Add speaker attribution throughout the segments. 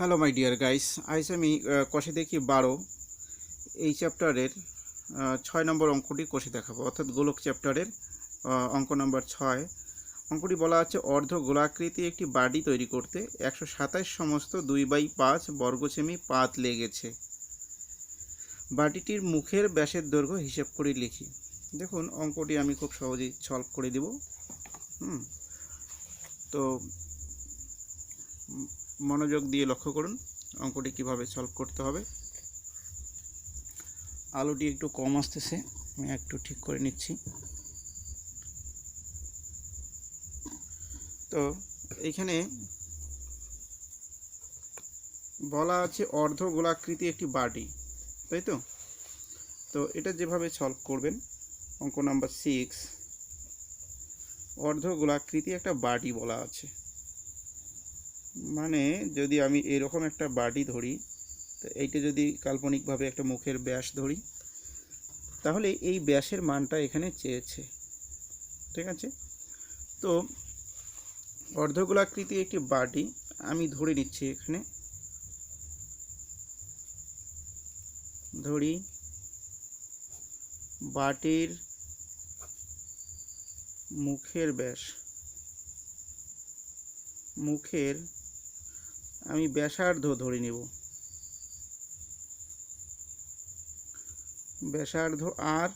Speaker 1: Hello my dear guys, আজ আমি কষে দেখি 12 এই চ্যাপ্টারের 6 নম্বর অঙ্কটি কষে দেখাবো, অর্থাৎ গোলক চ্যাপ্টারের অঙ্ক নম্বর 6। অঙ্কটি বলা আছে অর্ধ গোলাকৃতি একটি বাড়ি তৈরি করতে 127 সমস্ত 2/5 বর্গ সেমি পাত লেগেছে। বাটিটির মুখের ব্যাসের দৈর্ঘ্য হিসেব করে লিখি। দেখুন অঙ্কটি আমি খুব সহজেই সলভ করে দেব। তো মনোযোগ দিয়ে লক্ষ্য করুন অঙ্কটি কিভাবে সলভ করতে হবে। আলোটি একটু কম আসতেছে, আমি একটু ঠিক করে নিচ্ছি। তো এইখানে বলা আছে অর্ধ গোলাকৃতি একটি বাটি, তাই তো? তো এটা যেভাবে সলভ করবেন, অঙ্ক নাম্বার 6, অর্ধ গোলাকৃতি একটা বাটি বলা আছে, মানে যদি আমি এরকম একটা বাটি ধরি, তো এইটা যদি কাল্পনিকভাবে একটা মুখের ব্যাস ধরি, তাহলে এই ব্যাসের মানটা এখানে চেয়েছে, ঠিক আছে? তো অর্ধগোলাকৃতি একটি বাটি আমি ধরে নিচ্ছি, এখানে ধরি বাটির মুখের ব্যাস, মুখের আমি ব্যাসার্ধ ধরে নিব, ব্যাসার্ধ। আর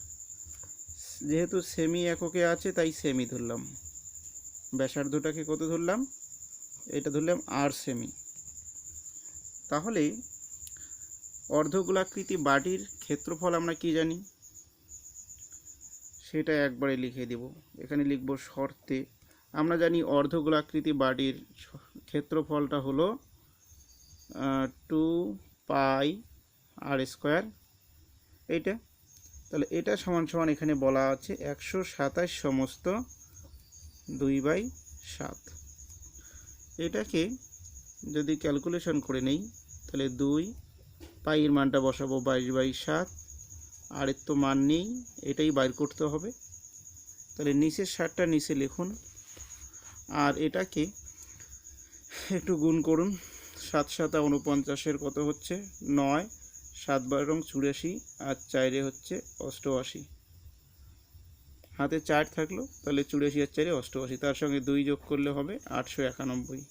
Speaker 1: যেহেতু সেমি এককে আছে তাই সেমি ধরলাম, ব্যাসার্ধটাকে কত ধরলাম, এটা ধরলাম 8 সেমি। তাহলে অর্ধগোলাকৃতি বাটির ক্ষেত্রফল আমরা কি জানি, সেটা একবারে লিখে দেব। এখানে লিখব শর্তে, আমরা জানি অর্ধগোলাকৃতি বাটির ক্ষেত্রফলটা হলো 2πr², এইটা। তাহলে এটা সমান সমান এখানে বলা আছে 127 সমস্ত 2/7। এটাকে যদি ক্যালকুলেশন করে নেই, তাহলে 2 পাইয়ের মানটা বসাবো 22/7, আর এর তো মান নেই, এটাই বাইর করতে হবে। তাহলে নিচের 7টা নিচে লিখুন, আর এটাকে একটু গুণ করুন। 7 7 49 কত হচ্ছে 9, 7 12 84, আর 4 হচ্ছে 88। হাতে 4 থাকলো, তাহলে 84 আর 4 88, তার সঙ্গে 2 যোগ করলে হবে 891।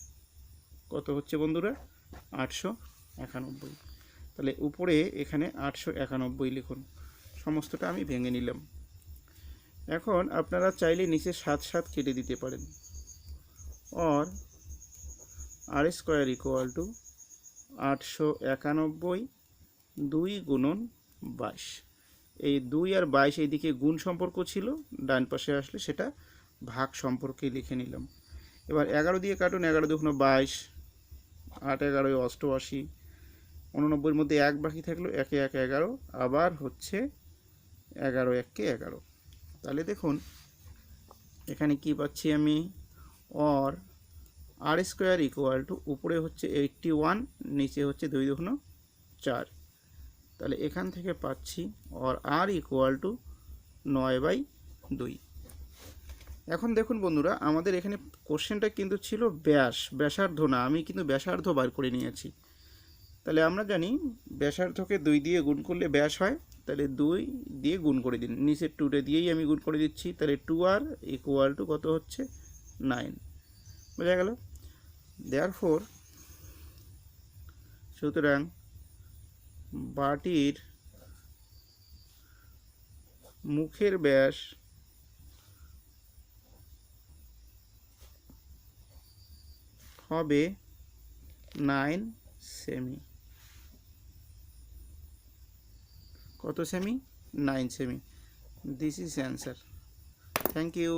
Speaker 1: কত হচ্ছে বন্ধুরা? 891। তাহলে উপরে এখানে 891 লিখুন। সমস্তটা আমি ভেঙে নিলাম। এখন আপনারা চাইলে নিচে 7 7 কেটে দিতে পারেন। और r² = 891 2 গুণন 22। এই 2 আর 22 এইদিকে গুণ সম্পর্ক ছিল, ডান পাশে আসলে সেটা ভাগ সম্পর্কে লিখে নিলাম। এবার 11 দিয়ে কাটুন, 11 2 22, 8 11 88, 89 মধ্যে 1 বাকি থাকলো, 1 1 11, আবার হচ্ছে 11 1 11। তাহলে দেখুন এখানে কি পাচ্ছি আমি, और r² = উপরে হচ্ছে 81, নিচে হচ্ছে 2 2 4। তাহলে এখান থেকে পাচ্ছি और r = 9/2। এখন দেখুন বন্ধুরা, আমাদের এখানে কোশ্চেনটা কিন্তু ছিল ব্যাসার্ধ না, আমি কিন্তু ব্যাসার্ধ বার করে নিয়েছি। তাহলে আমরা জানি ব্যাসার্ধকে 2 দিয়ে গুণ করলে ব্যাস হয়, তাহলে 2 দিয়ে গুণ করে দিন, নিচের 2টা দিয়েই আমি গুণ করে দিচ্ছি। তাহলে 2r = কত হচ্ছে 9, বোঝা গেল? দেয়ারফোর, সুতরাং বাটির মুখের ব্যাস হবে 9 সেমি। কত সেমি? 9 সেমি। This is answer. Thank you.